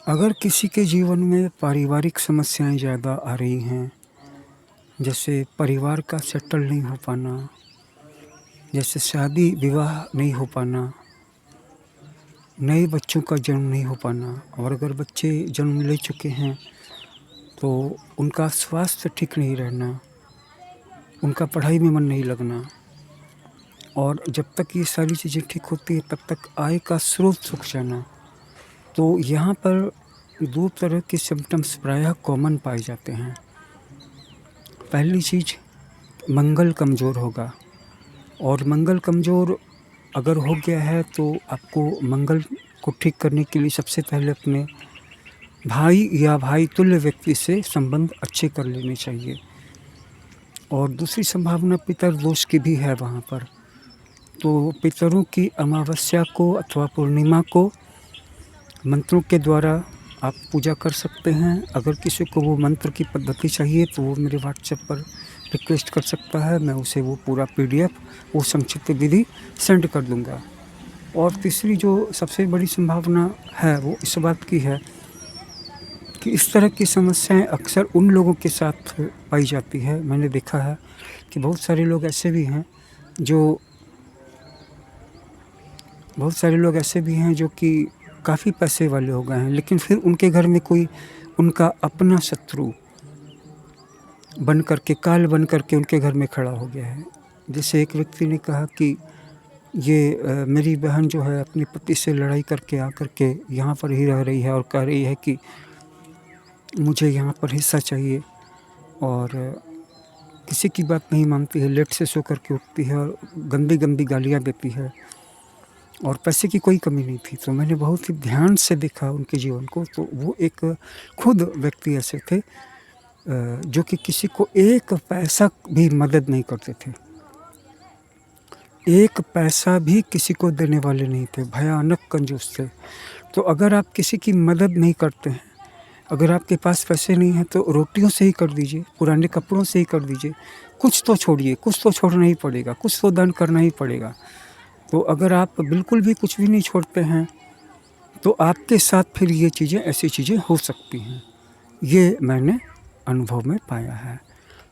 अगर किसी के जीवन में पारिवारिक समस्याएँ ज़्यादा आ रही हैं, जैसे परिवार का सेटल नहीं हो पाना, जैसे शादी-विवाह नहीं हो पाना, नए बच्चों का जन्म नहीं हो पाना और अगर बच्चे जन्म ले चुके हैं, तो उनका स्वास्थ्य ठीक नहीं रहना, उनका पढ़ाई में मन नहीं लगना और जब तक ये सारी चीज़ें ठीक होती हैं, तब तक आय का स्रोत सूख जाना। तो यहाँ पर 2 तरह के सिम्पटम्स प्रायः कॉमन पाए जाते हैं। पहली चीज़ मंगल कमज़ोर होगा और मंगल कमज़ोर अगर हो गया है तो आपको मंगल को ठीक करने के लिए सबसे पहले अपने भाई या भाई तुल्य व्यक्ति से संबंध अच्छे कर लेने चाहिए। और दूसरी संभावना पितर दोष की भी है वहाँ पर। तो पितरों की अमावस्या को अथवा पूर्णिमा को मंत्रों के द्वारा आप पूजा कर सकते हैं। अगर किसी को वो मंत्र की पद्धति चाहिए तो वो मेरे व्हाट्सएप पर रिक्वेस्ट कर सकता है, मैं उसे वो पूरा पीडीएफ, वो संक्षिप्त विधि सेंड कर दूँगा। और तीसरी जो सबसे बड़ी संभावना है वो इस बात की है कि इस तरह की समस्याएँ अक्सर उन लोगों के साथ पाई जाती है। मैंने देखा है कि बहुत सारे लोग ऐसे भी हैं जो कि काफ़ी पैसे वाले हो गए हैं, लेकिन फिर उनके घर में कोई उनका अपना शत्रु बन कर के, काल बन कर के उनके घर में खड़ा हो गया है। जैसे एक व्यक्ति ने कहा कि ये मेरी बहन जो है अपने पति से लड़ाई करके आकर के यहाँ पर ही रह रही है और कह रही है कि मुझे यहाँ पर हिस्सा चाहिए और किसी की बात नहीं मानती है, लेट से सो कर के उठती है और गंदी-गंदी गालियाँ देती है और पैसे की कोई कमी नहीं थी। तो मैंने बहुत ही ध्यान से देखा उनके जीवन को, तो वो एक खुद व्यक्ति ऐसे थे जो कि किसी को एक पैसा भी मदद नहीं करते थे। एक पैसा भी किसी को देने वाले नहीं थे, भयानक कंजूस थे। तो अगर आप किसी की मदद नहीं करते हैं, अगर आपके पास पैसे नहीं हैं तो रोटियों से ही कर दीजिए, पुराने कपड़ों से ही कर दीजिए। कुछ तो छोड़िए, कुछ तो छोड़ना ही पड़ेगा, कुछ तो दान करना ही पड़ेगा। तो अगर आप बिल्कुल भी कुछ भी नहीं छोड़ते हैं, तो आपके साथ फिर ये चीज़ें, ऐसी चीज़ें हो सकती हैं। ये मैंने अनुभव में पाया है।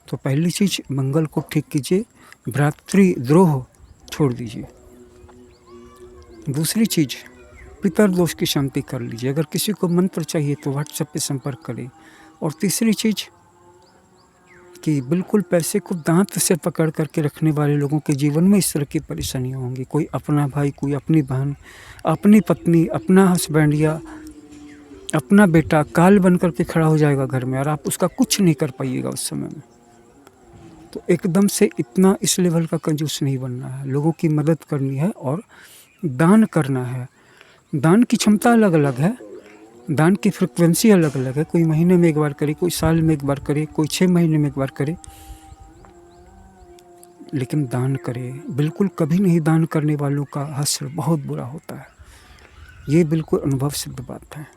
तो पहली चीज़ मंगल को ठीक कीजिए, भ्रातृद्रोह छोड़ दीजिए। दूसरी चीज़ पितर दोष की शांति कर लीजिए। अगर किसी को मंत्र चाहिए तो व्हाट्सएप पे संपर्क करें। और तीसरी चीज़ कि बिल्कुल पैसे को दाँत से पकड़ कर के रखने वाले लोगों के जीवन में इस तरह की परेशानियाँ होंगी। कोई अपना भाई, कोई अपनी बहन, अपनी पत्नी, अपना हस्बैंड या अपना बेटा काल बन कर के खड़ा हो जाएगा घर में और आप उसका कुछ नहीं कर पाइएगा उस समय में। तो एकदम से इतना इस लेवल का कंजूस नहीं बनना है। लोगों की मदद करनी है और दान करना है। दान की क्षमता अलग-अलग है, दान की फ्रीक्वेंसी अलग-अलग है। कोई महीने में 1 बार करे, कोई साल में 1 बार करे, कोई 6 महीने में 1 बार करे। लेकिन दान करे, बिल्कुल कभी नहीं दान करने वालों का हश्र बहुत बुरा होता है। ये बिल्कुल अनुभव सिद्ध बात है।